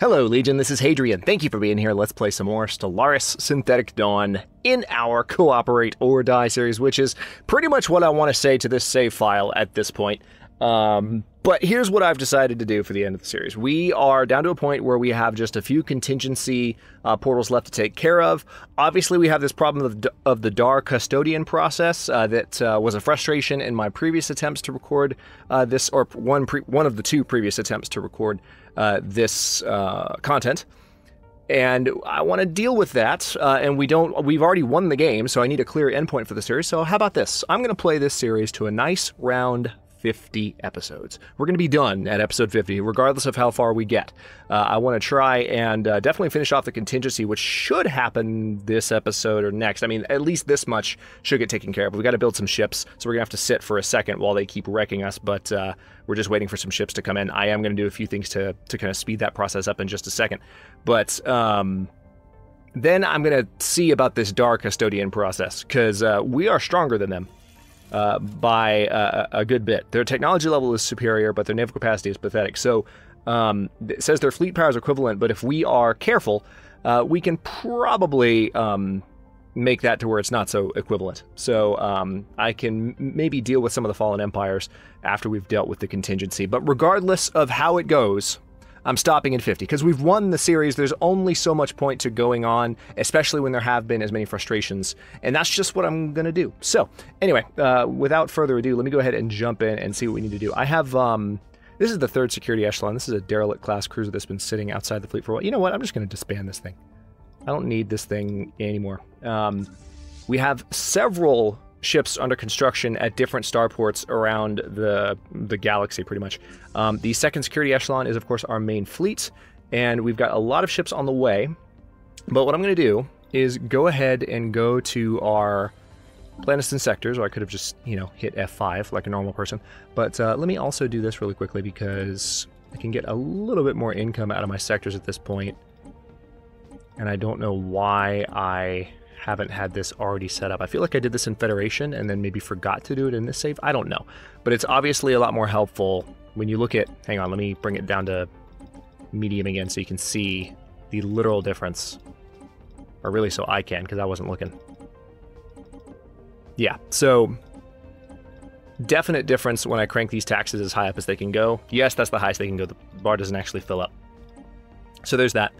Hello, Legion, this is Hadrian. Thank you for being here. Let's play some more Stellaris Synthetic Dawn in our Cooperate or Die series, which is pretty much what I want to say to this save file at this point. But here's what I've decided to do for the end of the series. We are down to a point where we have just a few contingency portals left to take care of. Obviously, we have this problem of the DAR custodian process that was a frustration in my previous attempts to record this, or one of the two previous attempts to record this content. And I want to deal with that, and we've already won the game, so I need a clear endpoint for the series. So how about this? I'm going to play this series to a nice round 50 episodes. We're going to be done at episode 50, regardless of how far we get. I want to try and definitely finish off the contingency, which should happen this episode or next. I mean, at least this much should get taken care of. We've got to build some ships, so we're going to have to sit for a second while they keep wrecking us, but we're just waiting for some ships to come in. I am going to do a few things to kind of speed that process up in just a second. But then I'm going to see about this DAR custodian process, because we are stronger than them. By a good bit. Their technology level is superior, but their naval capacity is pathetic. So it says their fleet power is equivalent, but if we are careful, we can probably make that to where it's not so equivalent. So I can maybe deal with some of the fallen empires after we've dealt with the contingency. But regardless of how it goes, I'm stopping at 50, because we've won the series. There's only so much point to going on, especially when there have been as many frustrations, and that's just what I'm going to do. So, anyway, without further ado, let me go ahead and jump in and see what we need to do. I have, this is the third security echelon. This is a derelict class cruiser that's been sitting outside the fleet for a while. You know what? I'm just going to disband this thing. I don't need this thing anymore. We have several ships under construction at different starports around the galaxy, pretty much. The second security echelon is, of course, our main fleet, and we've got a lot of ships on the way. But what I'm going to do is go ahead and go to our clandestine sectors, or I could have just, hit F5 like a normal person. But let me also do this really quickly, because I can get a little bit more income out of my sectors at this point. And I don't know why I haven't had this already set up. I feel like I did this in Federation and then maybe forgot to do it in this save. I don't know. But it's obviously a lot more helpful when you look at... Hang on, let me bring it down to medium again so you can see the literal difference. Or really so I can, because I wasn't looking. Yeah, so... definite difference when I crank these taxes as high up as they can go. Yes, that's the highest they can go. The bar doesn't actually fill up. So there's that.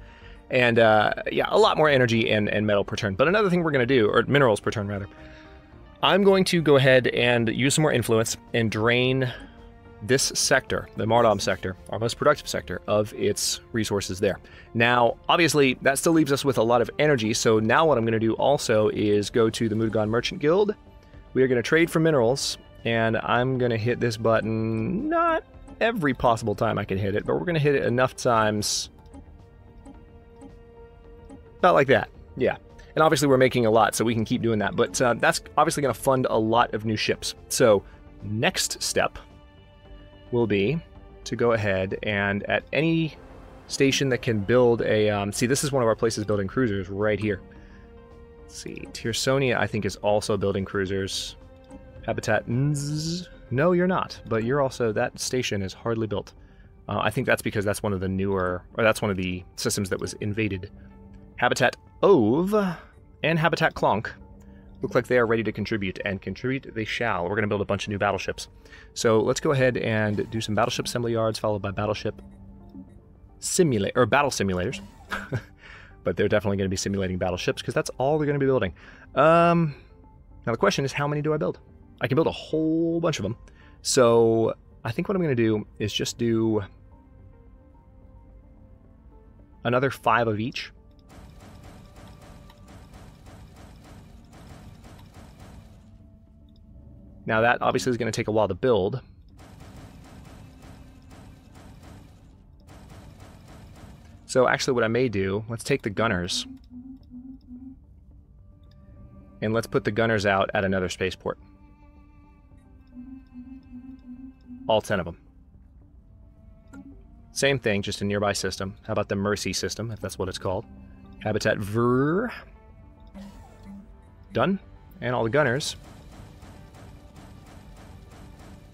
And, yeah, a lot more energy and metal per turn. But another thing we're going to do, or minerals per turn, rather, I'm going to go ahead and use some more influence and drain this sector, the Mardom sector, our most productive sector, of its resources there. Now, obviously, that still leaves us with a lot of energy, so now what I'm going to do also is go to the Mudagon Merchant Guild. We are going to trade for minerals, and I'm going to hit this button, not every possible time I can hit it, but we're going to hit it enough times... about like that, yeah. And obviously we're making a lot, so we can keep doing that. But that's obviously going to fund a lot of new ships. So next step will be to go ahead and at any station that can build a... see, this is one of our places building cruisers right here. Let's see, Tiersonia, I think, is also building cruisers. Habitat... No, you're not. But you're also... that station is hardly built. I think that's because that's one of the newer... or that's one of the systems that was invaded. Habitat Ove and Habitat Clonk look like they are ready to contribute, and contribute they shall. We're going to build a bunch of new battleships. So let's go ahead and do some battleship assembly yards, followed by battleship battle simulators. But they're definitely going to be simulating battleships, because that's all they're going to be building. Now the question is, how many do I build? I can build a whole bunch of them. So I think what I'm going to do is just do another 5 of each. Now that obviously is going to take a while to build. So actually what I may do, let's take the gunners. And let's put the gunners out at another spaceport. All 10 of them. Same thing, just a nearby system. How about the Mercy system, if that's what it's called? Habitat Ver. Done. And all the gunners.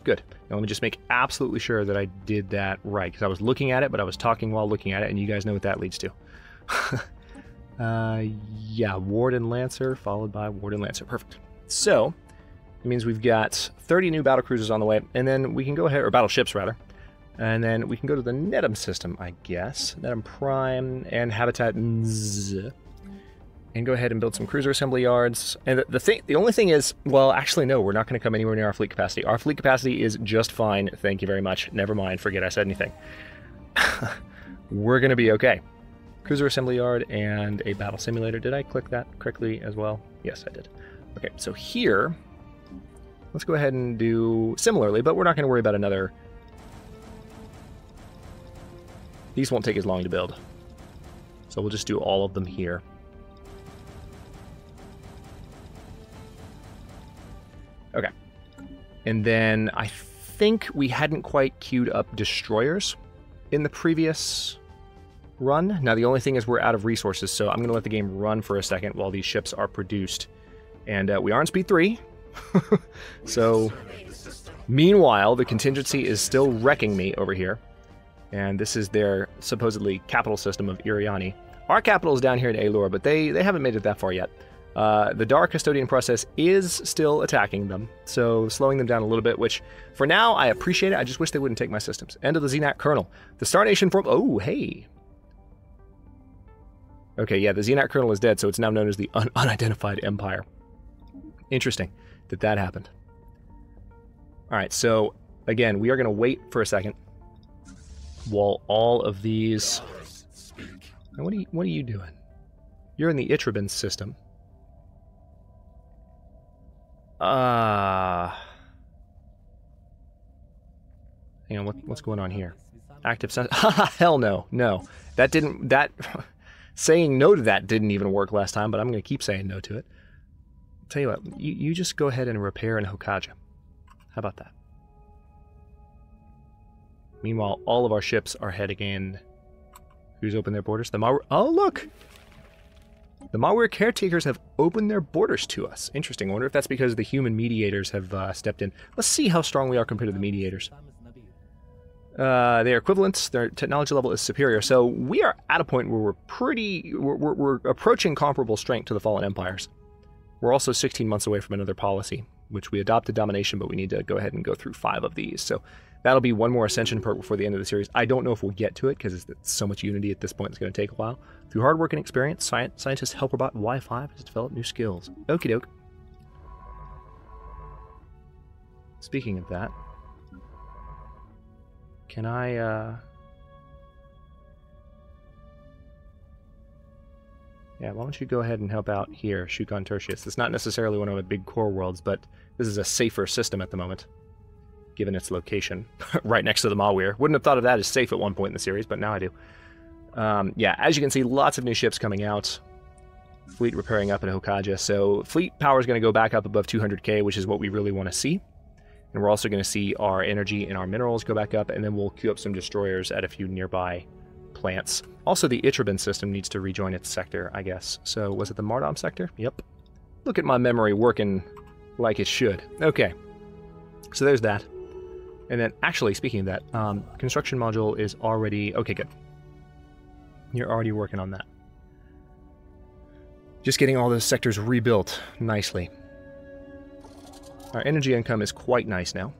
Good. Now, let me just make absolutely sure that I did that right, because I was looking at it, but I was talking while looking at it, and you guys know what that leads to. Yeah, Warden Lancer, followed by Warden Lancer. Perfect. So, it means we've got 30 new battle cruisers on the way, and then we can go ahead, or battleships, rather. And then we can go to the Nedum system, I guess. Nedum Prime and Habitat Nz. And go ahead and build some cruiser assembly yards. And the only thing is, well, actually, no, we're not going to come anywhere near our fleet capacity. Our fleet capacity is just fine. Thank you very much. Never mind. Forget I said anything. We're going to be okay. Cruiser assembly yard and a battle simulator. Did I click that correctly as well? Yes, I did. Okay, so here, let's go ahead and do similarly, but we're not going to worry about another. These won't take as long to build. So we'll just do all of them here. Okay. And then I think we hadn't quite queued up destroyers in the previous run. Now the only thing is we're out of resources, so I'm going to let the game run for a second while these ships are produced. And we are on speed 3. So meanwhile, the Contingency is still wrecking me over here. And this is their supposedly capital system of Iriani. Our capital is down here in Aelor, but they haven't made it that far yet. The Dar Custodian process is still attacking them, so slowing them down a little bit, which for now I appreciate it. I just wish they wouldn't take my systems. End of the Xenac kernel. The Star Nation form. Oh, hey. Okay, yeah, the Xenac kernel is dead, so it's now known as the Unidentified Empire. Interesting that that happened. All right, so again, we are going to wait for a second while all of these. Now, what are you doing? You're in the Itrabin system. Hang on, what's going on here? Active sense. Hell no, no. That didn't. That saying no to that didn't even work last time. But I'm going to keep saying no to it. Tell you what, you just go ahead and repair in Hokaja. How about that? Meanwhile, all of our ships are heading in. Who's opened their borders? The Mawir. Oh, look! The Mawir caretakers have opened their borders to us. Interesting. I wonder if that's because the human mediators have stepped in. Let's see how strong we are compared to the mediators. They are equivalent. Their technology level is superior. So we are at a point where we're approaching comparable strength to the fallen empires. We're also 16 months away from another policy, which we adopted domination, but we need to go ahead and go through 5 of these. So that'll be one more ascension perk before the end of the series. I don't know if we'll get to it, because it's so much unity at this point, it's going to take a while. Through hard work and experience, scientist help robot Y5 has developed new skills. Okie doke. Speaking of that, can I, yeah, why don't you go ahead and help out here, Shukon Tertius. It's not necessarily one of my big core worlds, but this is a safer system at the moment, given its location, right next to the Mawir. Wouldn't have thought of that as safe at one point in the series, but now I do. Yeah, as you can see, lots of new ships coming out. Fleet repairing up at Hokaja, so fleet power is going to go back up above 200k, which is what we really want to see. And we're also going to see our energy and our minerals go back up, and then we'll queue up some destroyers at a few nearby plants. Also, the Itrabin system needs to rejoin its sector, I guess. So, was it the Mardom sector? Yep. Look at my memory working like it should. Okay. So there's that. And then, actually, speaking of that, construction module is already... Okay, good. You're already working on that. Just getting all those sectors rebuilt nicely. Our energy income is quite nice now.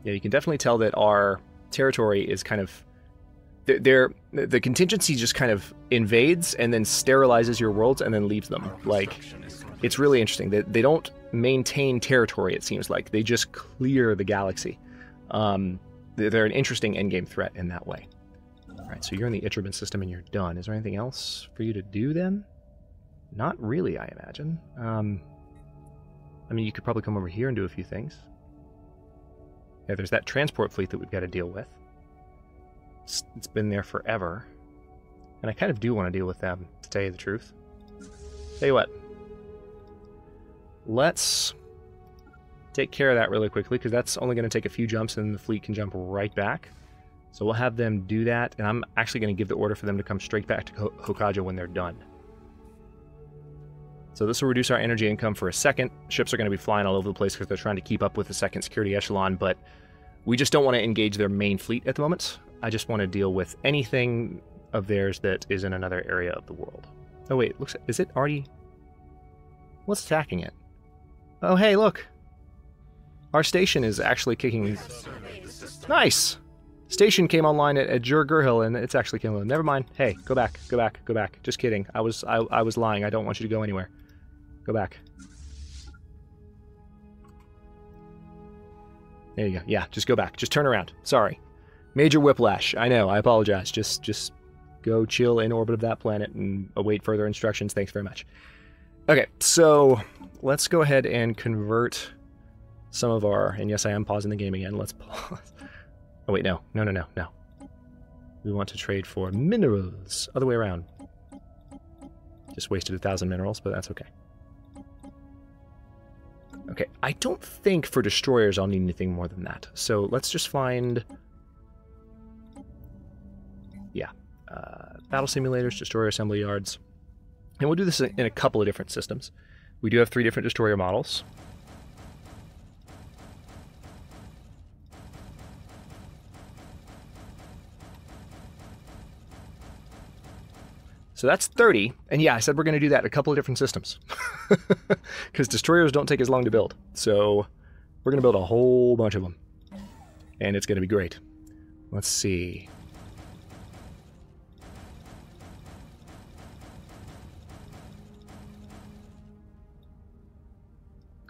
Yeah, you can definitely tell that our territory is kind of... The contingency just kind of invades and then sterilizes your worlds and then leaves them. Like, it's really interesting. They don't maintain territory, it seems like. They just clear the galaxy. They're an interesting endgame threat in that way. Alright, so you're in the Itrabin system and you're done. Is there anything else for you to do then? Not really, I imagine. I mean, you could probably come over here and do a few things. Yeah, there's that transport fleet that we've got to deal with. It's been there forever. And I kind of do want to deal with them, to tell you the truth. Tell you what. Let's take care of that really quickly, because that's only going to take a few jumps and the fleet can jump right back. So we'll have them do that, and I'm actually going to give the order for them to come straight back to Hokaja when they're done. So So this will reduce our energy income for a second. Ships are going to be flying all over the place because they're trying to keep up with the second security echelon, but we just don't want to engage their main fleet at the moment. I just want to deal with anything of theirs that is in another area of the world. Oh wait, looks, is it already... What's attacking it? Oh hey, look! Our station is actually kicking... Nice! Station came online at Jurgurhill, and it's actually killing them. Never mind. Hey, go back, go back, go back. Just kidding. I was lying. I don't want you to go anywhere. Go back. There you go. Yeah, just go back. Just turn around. Sorry. Major whiplash. I know. I apologize. Just go chill in orbit of that planet and await further instructions. Thanks very much. Okay, so let's go ahead and convert some of our... And yes, I am pausing the game again. Let's pause. Oh, wait, no. No. We want to trade for minerals. Other way around. Just wasted 1,000 minerals, but that's okay. Okay, I don't think for destroyers I'll need anything more than that. So let's just find... Yeah. Battle simulators, destroyer assembly yards. And we'll do this in a couple of different systems. We do have 3 different destroyer models. So that's 30, and yeah, I said we're going to do that in a couple of different systems. Because destroyers don't take as long to build. So we're going to build a whole bunch of them. And it's going to be great. Let's see.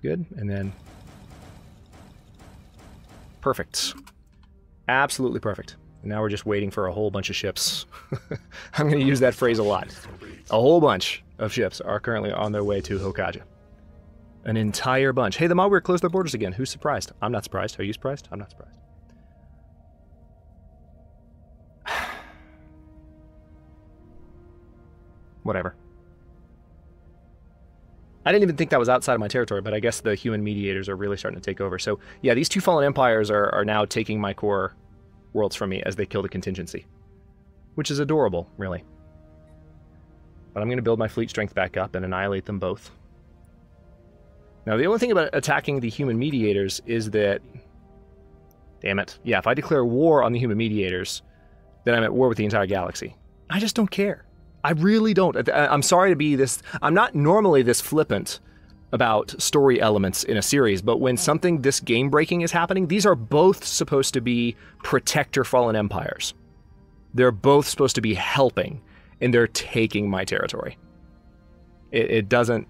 Good, and then... Perfect. Absolutely perfect. And now we're just waiting for a whole bunch of ships. I'm going to use that phrase a lot. A whole bunch of ships are currently on their way to Hokaja. An entire bunch. Hey, the Malware closed their borders again. Who's surprised? I'm not surprised. Are you surprised? I'm not surprised. Whatever. I didn't even think that was outside of my territory, but I guess the human mediators are really starting to take over. So, yeah, these 2 fallen empires are now taking my core worlds from me as they kill the contingency. Which is adorable, really. But I'm going to build my fleet strength back up and annihilate them both. Now, the only thing about attacking the human mediators is that... Damn it. Yeah, if I declare war on the human mediators, then I'm at war with the entire galaxy. I just don't care. I really don't. I'm sorry to be this... I'm not normally this flippant about story elements in a series, but when something this game-breaking is happening, these are both supposed to be protector fallen empires. They're both supposed to be helping, and they're taking my territory. It doesn't...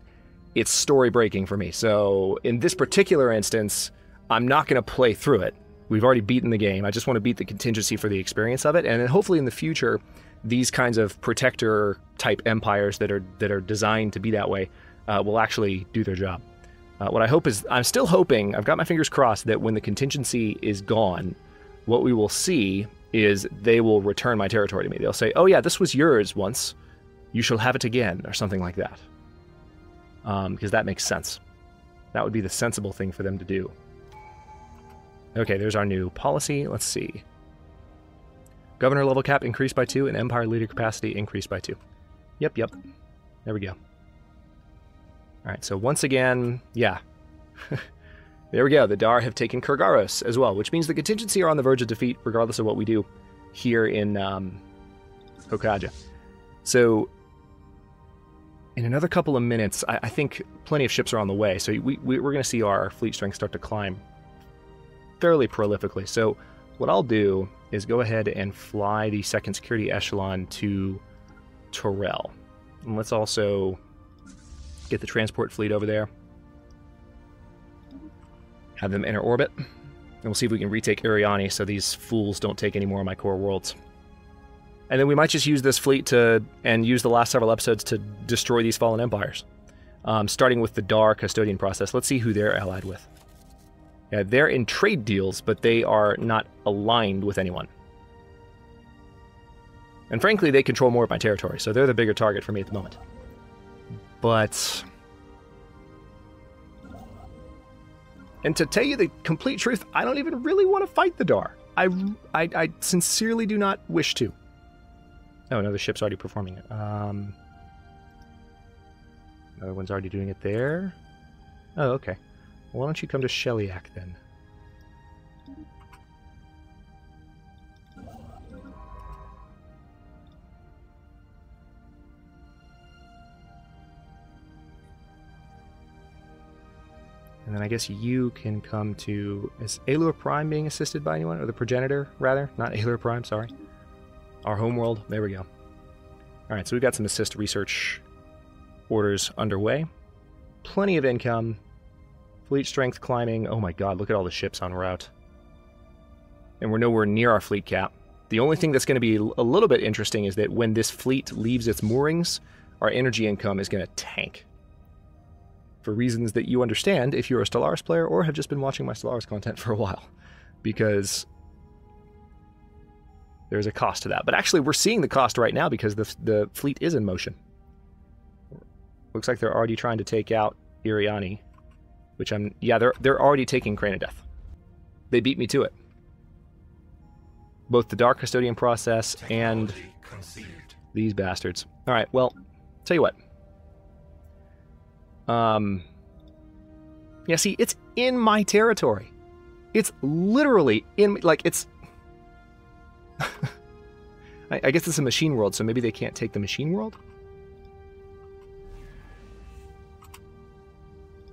It's story-breaking for me. So in this particular instance, I'm not going to play through it. We've already beaten the game. I just want to beat the contingency for the experience of it, and then hopefully in the future, these kinds of protector-type empires that are designed to be that way will actually do their job. What I hope is, I'm still hoping, I've got my fingers crossed, that when the contingency is gone, what we will see is they will return my territory to me. They'll say, oh yeah, this was yours once. You shall have it again, or something like that. Because that makes sense. That would be the sensible thing for them to do. Okay, there's our new policy. Let's see. Governor level cap increased by 2, and empire leader capacity increased by 2. Yep. There we go. Alright, so once again, yeah. There we go. The Dar have taken Kurgaros as well, which means the contingency are on the verge of defeat, regardless of what we do here in Hokaja. So, in another couple of minutes, I think plenty of ships are on the way, so we're going to see our fleet strength start to climb fairly prolifically. So, what I'll do is go ahead and fly the second security echelon to Torel. And let's also get the transport fleet over there. Have them enter orbit. And we'll see if we can retake Ariani so these fools don't take any more of my core worlds. And then we might just use this fleet and use the last several episodes to destroy these fallen empires. Starting with the Dar custodian process. Let's see who they're allied with. Yeah, they're in trade deals, but they are not aligned with anyone. And frankly, they control more of my territory, so they're the bigger target for me at the moment. But... And to tell you the complete truth, I don't even really want to fight the Dar. I sincerely do not wish to. Oh, no, the ship's already performing it. The other one's already doing it there. Oh, okay. Well, why don't you come to Shellyak then? And then I guess you can come to... Is Alur Prime being assisted by anyone? Or the Progenitor, rather? Not Alur Prime, sorry. Our homeworld. There we go. Alright, so we've got some assist research orders underway. Plenty of income. Fleet strength climbing. Oh my god, look at all the ships en route. And we're nowhere near our fleet cap. The only thing that's going to be a little bit interesting is that when this fleet leaves its moorings, our energy income is going to tank. For reasons that you understand if you're a Stellaris player or have just been watching my Stellaris content for a while. Because there's a cost to that. But actually, we're seeing the cost right now because the fleet is in motion. Looks like they're already trying to take out Iriani. Which yeah, they're already taking Crane of Death. They beat me to it. Both the Dark Custodian process and these bastards. Alright, well, tell you what. Yeah, see, it's in my territory. It's literally in, like, it's... I guess it's a machine world, so maybe they can't take the machine world?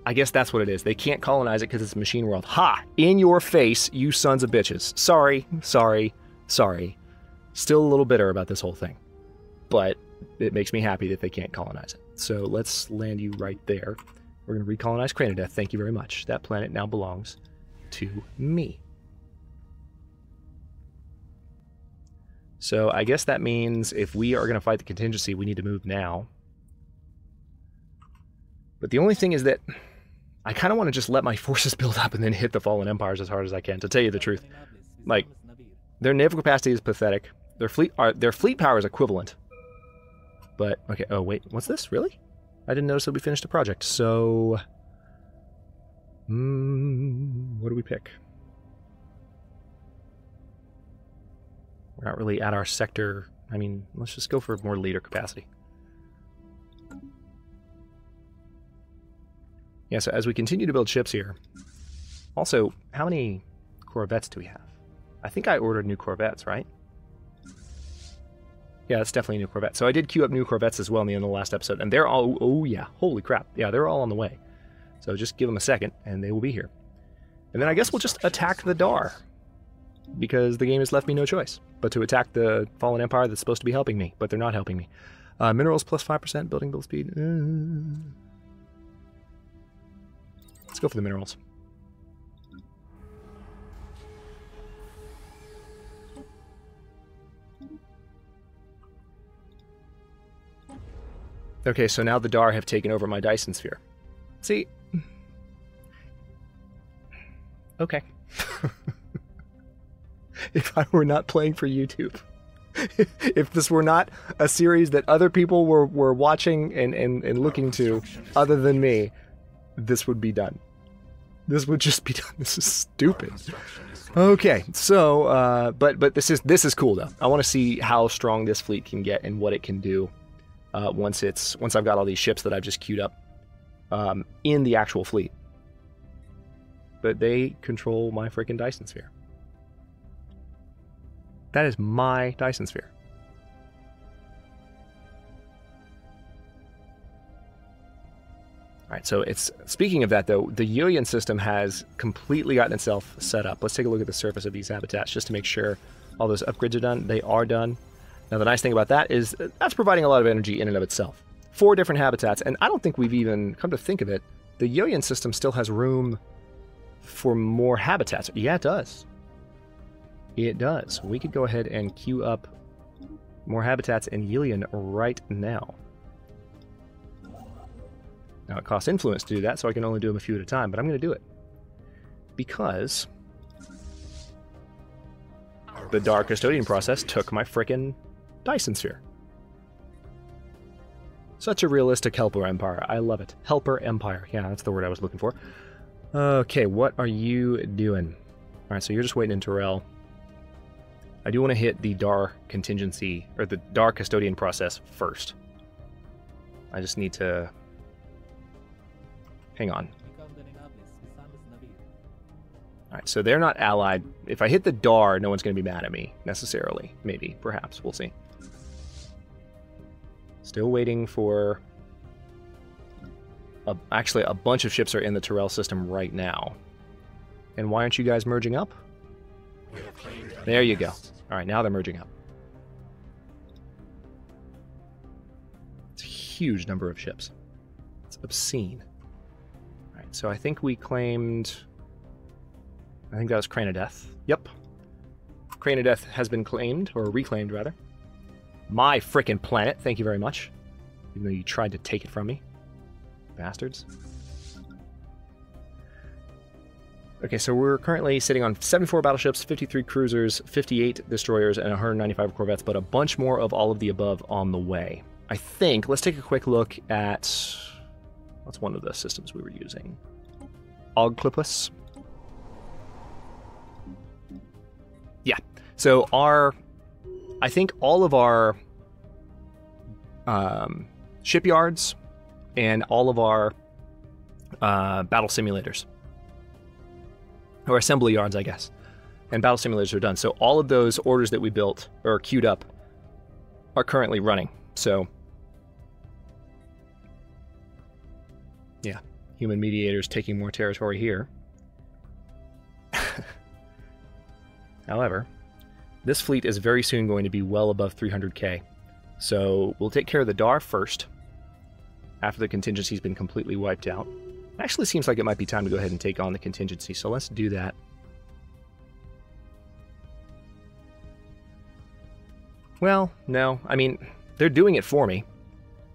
I guess that's what it is. They can't colonize it because it's a machine world. Ha! In your face, you sons of bitches. Sorry, sorry, sorry. Still a little bitter about this whole thing. But it makes me happy that they can't colonize it. So let's land you right there. We're going to recolonize Crane of Death. Thank you very much. That planet now belongs to me. So I guess that means if we are going to fight the Contingency, we need to move now. But the only thing is that I kind of want to just let my forces build up and then hit the fallen empires as hard as I can, to tell you the truth. Like, their naval capacity is pathetic. Their fleet power is equivalent. But, okay, oh wait, what's this? Really? I didn't notice that we finished a project, so... what do we pick? We're not really at our sector. I mean, let's just go for more leader capacity. Yeah, so as we continue to build ships here... Also, how many corvettes do we have? I think I ordered new corvettes, right? Yeah, that's definitely a new corvette. So I did queue up new corvettes as well in the end of the last episode, and they're all... Oh yeah, holy crap. Yeah, they're all on the way. So just give them a second, and they will be here. And then I guess we'll just attack the Dar. Because the game has left me no choice but to attack the Fallen Empire that's supposed to be helping me, but they're not helping me. Minerals plus 5%, building build speed. Let's go for the minerals. Okay, so now the Dar have taken over my Dyson sphere. See? Okay. If I were not playing for YouTube, if this were not a series that other people were watching and looking to other than me, this would be done. This would just be done. This is stupid. Okay, so, but this is cool though. I want to see how strong this fleet can get and what it can do once I've got all these ships that I've just queued up in the actual fleet. But they control my freaking Dyson sphere. That is my Dyson sphere. Alright, so it's... Speaking of that, though, the Yoyan system has completely gotten itself set up. Let's take a look at the surface of these habitats just to make sure all those upgrades are done. They are done. Now, the nice thing about that is that's providing a lot of energy in and of itself. 4 different habitats, and I don't think we've even... Come to think of it, the Yoyan system still has room for more habitats. Yeah, it does. It does. We could go ahead and queue up more habitats in Yilian right now. Now, it costs influence to do that, so I can only do them a few at a time, but I'm going to do it. Because the Dark Custodian process took my frickin' Dyson sphere. Such a realistic Helper Empire. I love it. Helper Empire. Yeah, that's the word I was looking for. Okay, what are you doing? Alright, so you're just waiting in Terrell. I do want to hit the Dar Contingency, or the Dar Custodian process first. I just need to hang on. Alright, so they're not allied. If I hit the Dar, no one's going to be mad at me, necessarily. Maybe, perhaps, we'll see. Still waiting for... actually, a bunch of ships are in the Tyrell system right now. And why aren't you guys merging up? There you go. Alright, now they're merging up. It's a huge number of ships. It's obscene. Alright, so I think we claimed... I think that was Crane of Death. Yep. Crane of Death has been claimed, or reclaimed, rather. My frickin' planet, thank you very much. Even though you tried to take it from me. Bastards. Okay, so we're currently sitting on 74 battleships, 53 cruisers, 58 destroyers, and 195 corvettes, but a bunch more of all of the above on the way. I think, let's take a quick look at... what's one of the systems we were using? Ogclipus. Yeah, so I think all of our shipyards and all of our battle simulators, or assembly yards, I guess, and battle simulators are done. So all of those orders that we built or queued up are currently running. So yeah, human mediators taking more territory here. However, this fleet is very soon going to be well above 300k. So we'll take care of the Dar first, after the contingency's been completely wiped out. It actually seems like it might be time to go ahead and take on the contingency, so let's do that. Well, no, I mean, they're doing it for me.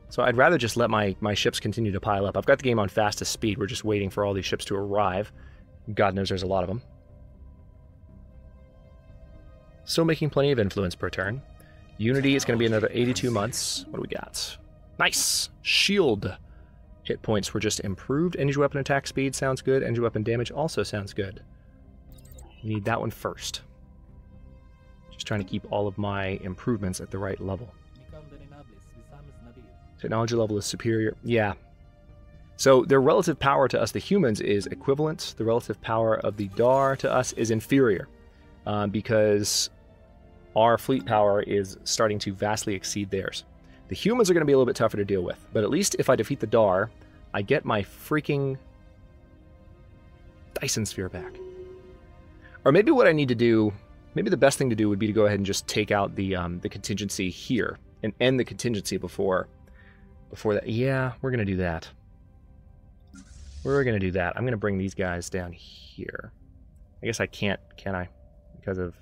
So I'd rather just let my ships continue to pile up. I've got the game on fastest speed, we're just waiting for all these ships to arrive. God knows there's a lot of them. Still making plenty of influence per turn. Unity is going to be another 82 months. What do we got? Nice! Shield hit points were just improved. Energy weapon attack speed sounds good. Energy weapon damage also sounds good. We need that one first. Just trying to keep all of my improvements at the right level. Technology level is superior. Yeah. So their relative power to us, the humans, is equivalent. The relative power of the Dar to us is inferior. Because our fleet power is starting to vastly exceed theirs. The humans are going to be a little bit tougher to deal with, but at least if I defeat the Dar, I get my freaking Dyson sphere back. Or maybe what I need to do, maybe the best thing to do would be to go ahead and just take out the contingency here and end the contingency before that. Yeah, we're going to do that. We're going to do that. I'm going to bring these guys down here. I guess I can't, can I? Because of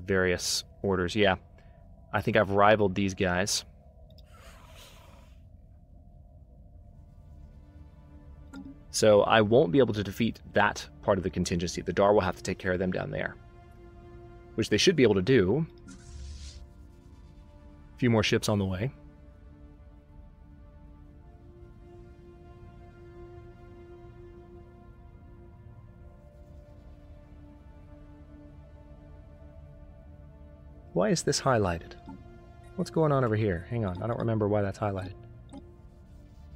various orders. Yeah, I think I've rivaled these guys. So I won't be able to defeat that part of the contingency. The Dar will have to take care of them down there, which they should be able to do. A few more ships on the way. Why is this highlighted? What's going on over here? Hang on, I don't remember why that's highlighted.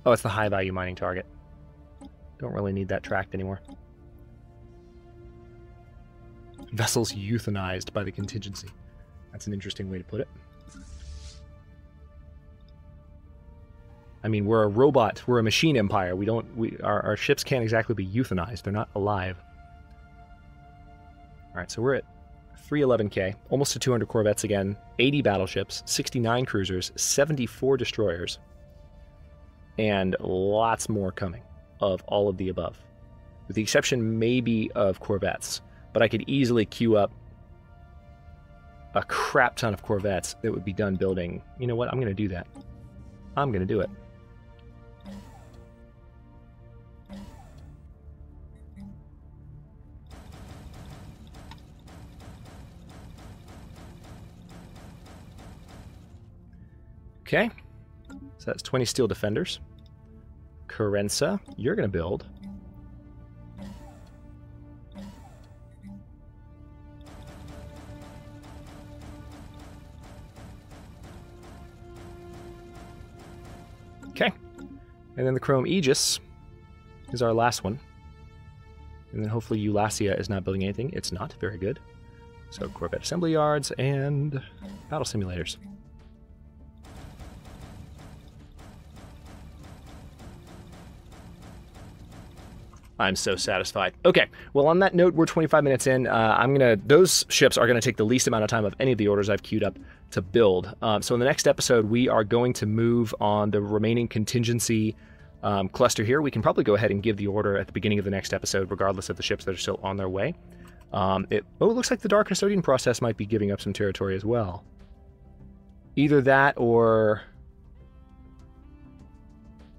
Oh, it's the high value mining target. Don't really need that tracked anymore. Vessels euthanized by the contingency. That's an interesting way to put it. I mean, we're a robot, we're a machine empire. Our ships can't exactly be euthanized. They're not alive. Alright, so we're at 311k, almost to 200 corvettes again, 80 battleships, 69 cruisers, 74 destroyers, and lots more coming of all of the above. With the exception maybe of corvettes, but I could easily queue up a crap ton of corvettes that would be done building. You know what? I'm going to do that. I'm going to do it. Okay, so that's 20 steel defenders. Carenza, you're going to build. Okay, And then the Chrome Aegis is our last one. And then hopefully Eulacia is not building anything. It's not. Very good. So Corvette assembly yards and battle simulators. I'm so satisfied. Okay, well, on that note, we're 25 minutes in. Those ships are gonna take the least amount of time of any of the orders I've queued up to build. So in the next episode, we are going to move on the remaining contingency cluster here. We can probably go ahead and give the order at the beginning of the next episode, regardless of the ships that are still on their way. It looks like the Dark Custodian process might be giving up some territory as well. Either that or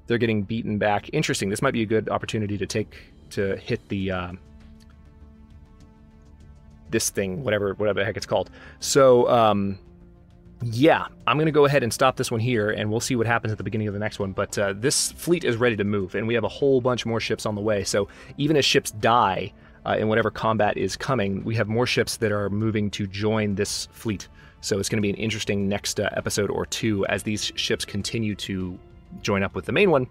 they're getting beaten back. Interesting. This might be a good opportunity to hit the this thing, whatever the heck it's called. So yeah, I'm gonna go ahead and stop this one here, and we'll see what happens at the beginning of the next one. But this fleet is ready to move, and we have a whole bunch more ships on the way. So even as ships die in whatever combat is coming, we have more ships that are moving to join this fleet. So it's going to be an interesting next episode or two as these ships continue to join up with the main one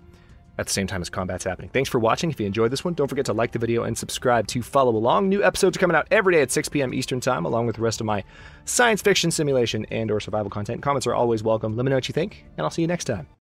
at the same time as combat's happening. Thanks for watching. If you enjoyed this one, don't forget to like the video and subscribe to follow along. New episodes are coming out every day at 6 p.m. Eastern Time, along with the rest of my science fiction, simulation, and/or survival content. Comments are always welcome. Let me know what you think, and I'll see you next time.